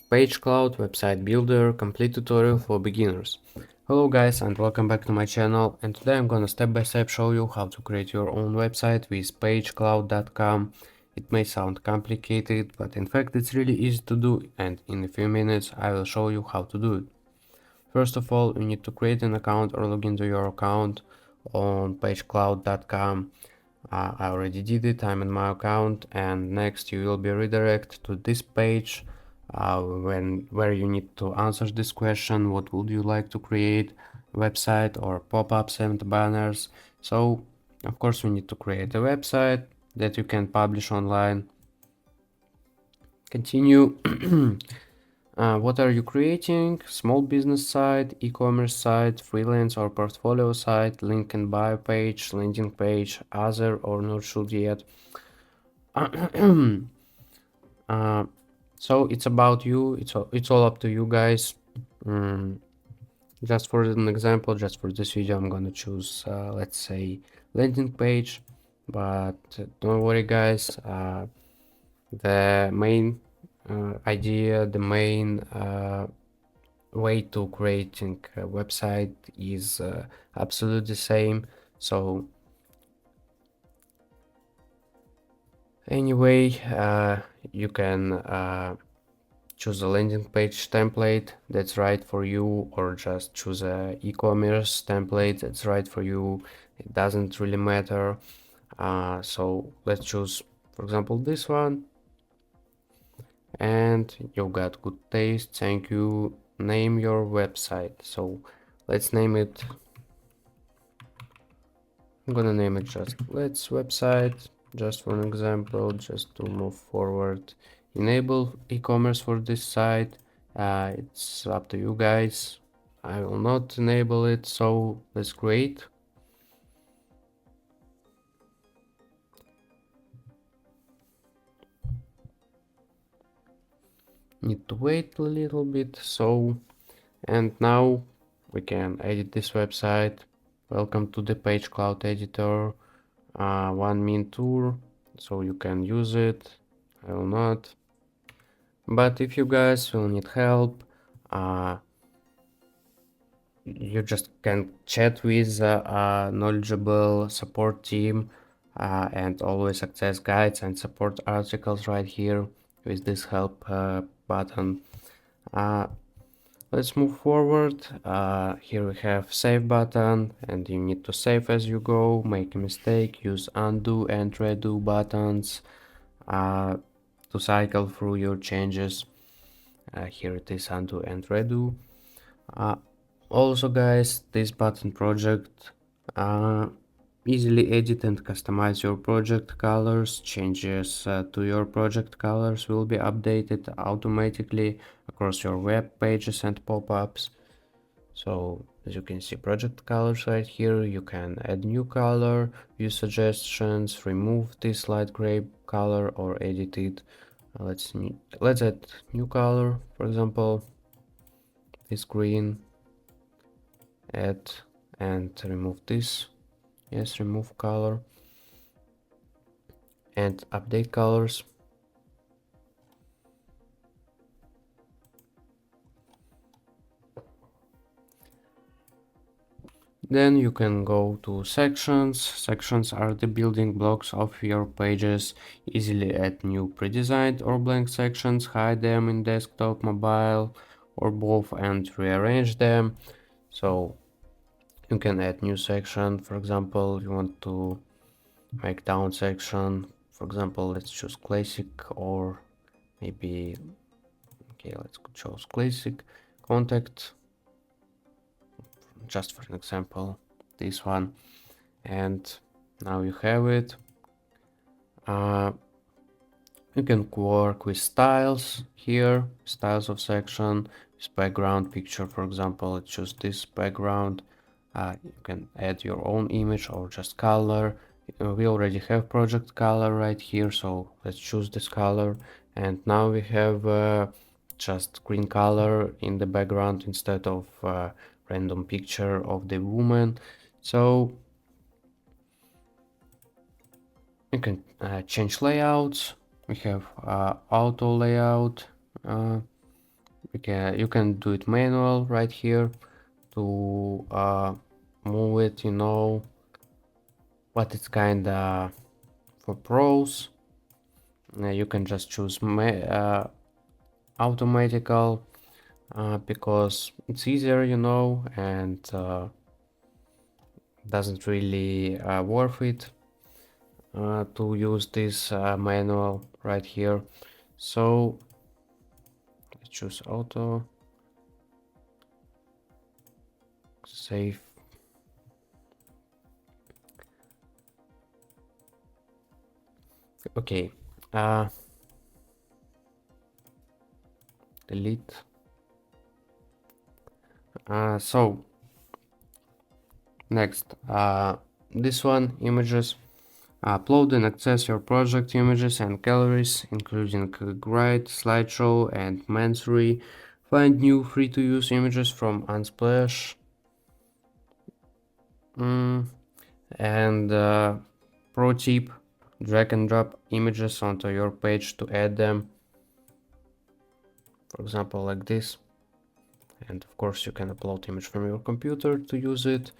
PageCloud website builder complete tutorial for beginners. Hello guys and welcome back to my channel, and today I'm gonna step by step show you how to create your own website with PageCloud.com. It may sound complicated, but in fact it's really easy to do, and in a few minutes I will show you how to do it. First of all, you need to create an account or log into your account on PageCloud.com. I already did it, I'm in my account, and next you will be redirected to this page where you need to answer this question: what would you like to create, website or pop-ups and banners. So of course we need to create a website that you can publish online. Continue. What are you creating? Small business site, e-commerce site, freelance or portfolio site, link and bio page, landing page, other or not sure yet. So it's about you. It's all up to you guys. Just for an example, just for this video, I'm gonna choose let's say landing page, but don't worry guys. The main idea, the main way to creating a website is absolutely the same. So anyway, you can choose a landing page template that's right for you, or just choose a e-commerce template that's right for you. It doesn't really matter. So let's choose, for example, this one. And you got good taste, thank you. Name your website. So let's name it, I'm gonna name it just let's website, just for an example, just to move forward. Enable e-commerce for this site. It's up to you guys. I will not enable it, so let's create. Need to wait a little bit. So, and now we can edit this website. Welcome to the PageCloud editor. One min tour, so you can use it. I will not. But if you guys will need help, you just can chat with a knowledgeable support team and always access guides and support articles right here with this help button. Let's move forward. Here we have save button, and you need to save as you go. Make a mistake, use undo and redo buttons to cycle through your changes. Here it is, undo and redo. Also guys, this button project, easily edit and customize your project colors. Changes to your project colors will be updated automatically across your web pages and pop-ups. So as you can see, project colors right here. You can add new color, view suggestions, remove this light gray color or edit it. Let's add new color, for example this green. Add and remove this. Yes, remove color and update colors. Then you can go to sections. Sections are the building blocks of your pages. Easily add new pre-designed or blank sections, hide them in desktop, mobile, or both, and rearrange them. So you can add new section. For example, you want to make down section. For example, let's choose classic, or maybe, okay, let's choose classic. Contact, just for an example, this one. And now you have it. You can work with styles here, styles of section, with background picture. For example, let's choose this background. You can add your own image or just color. We already have project color right here, so let's choose this color. And now we have just green color in the background instead of random picture of the woman. So you can change layouts. We have auto layout. you can do it manual right here to move it, you know, but it's kinda for pros. You can just choose automatical because it's easier, you know, and doesn't really worth it to use this manual right here. So let's choose auto, save. Okay, delete. So next, this one, images. Upload and access your project images and galleries, including Grid, Slideshow, and Mansory. Find new free-to-use images from Unsplash. And pro tip, drag and drop images onto your page to add them. For example, like this. And of course, you can upload image from your computer to use it.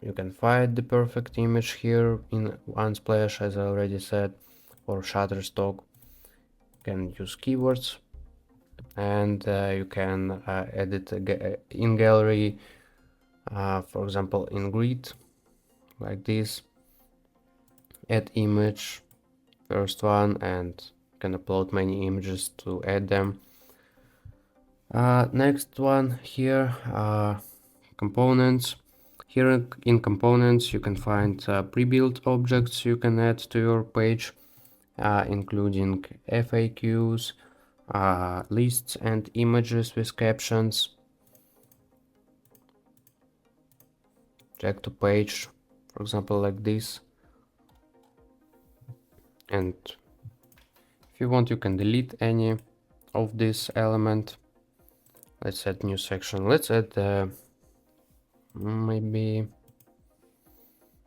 You can find the perfect image here in Unsplash, as I already said, or Shutterstock. You can use keywords, and you can edit in gallery, for example, in grid, like this. Add image, first one, and you can upload many images to add them. Next one here, components. Here in components you can find pre-built objects you can add to your page, including FAQs, lists and images with captions. Drag to page, for example, like this. And if you want, you can delete any of this element. Let's add new section. Let's add maybe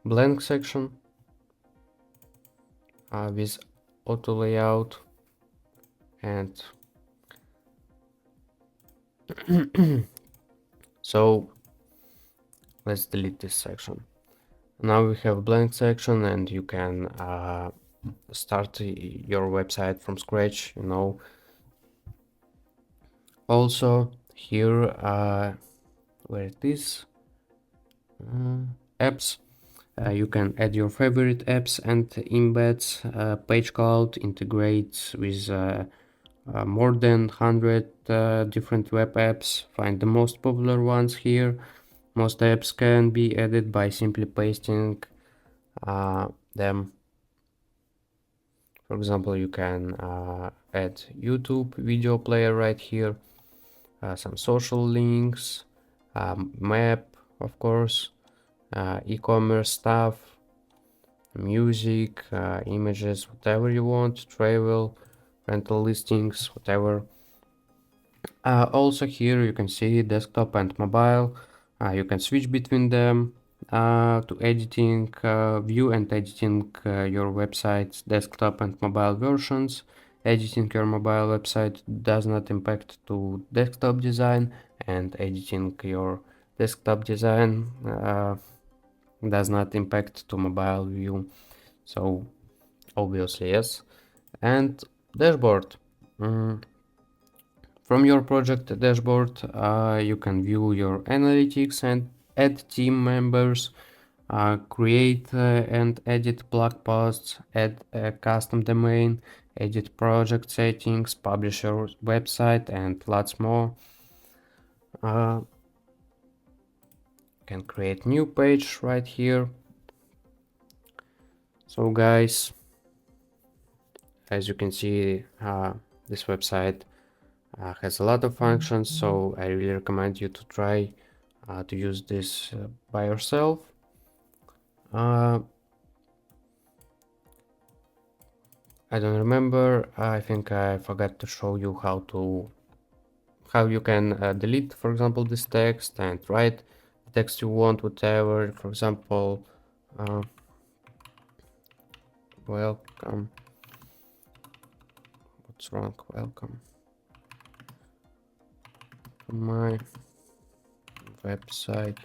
blank section with auto layout, and so let's delete this section. Now we have a blank section, and you can start your website from scratch, you know. Also here, where it is, apps, you can add your favorite apps and embeds. PageCloud integrates with more than 100 different web apps. Find the most popular ones here. Most apps can be added by simply pasting them. For example, you can add YouTube video player right here, some social links, map, of course, e-commerce stuff, music, images, whatever you want, travel, rental listings, whatever. Also here you can see desktop and mobile. You can switch between them to editing, view and editing your website's desktop and mobile versions. Editing your mobile website does not impact to desktop design, and editing your desktop design does not impact to mobile view. So obviously yes. And dashboard. From your project dashboard, you can view your analytics and add team members, create and edit blog posts, add a custom domain, edit project settings, publish your website, and lots more. Can create new page right here. So guys, as you can see, this website has a lot of functions, so I really recommend you to try to use this by yourself. I don't remember. I think I forgot to show you how you can delete, for example, this text and write the text you want, whatever. For example, welcome. What's wrong? Welcome. my website,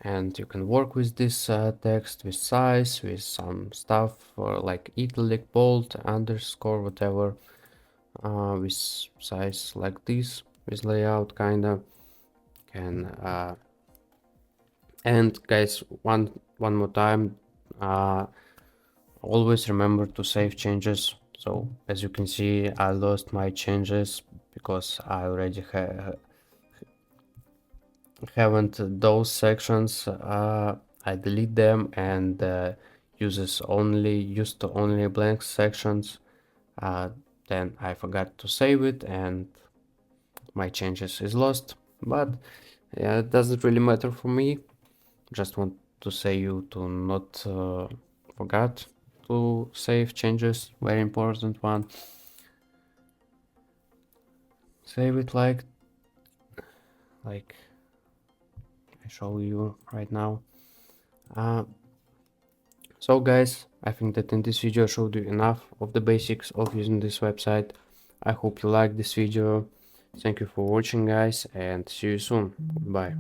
and you can work with this text, with size, with some stuff like italic, bold, underscore, whatever, with size like this, with layout kinda. Can and guys, one more time, always remember to save changes. So as you can see, I lost my changes because I already haven't those sections. I delete them and used to only blank sections. Then I forgot to save it and my changes is lost. But yeah, it doesn't really matter for me. Just want to say you to not forget to save changes. Very important one. Save it like I show you right now. So guys, I think that in this video I showed you enough of the basics of using this website. I hope you liked this video. Thank you for watching guys, and see you soon. Bye.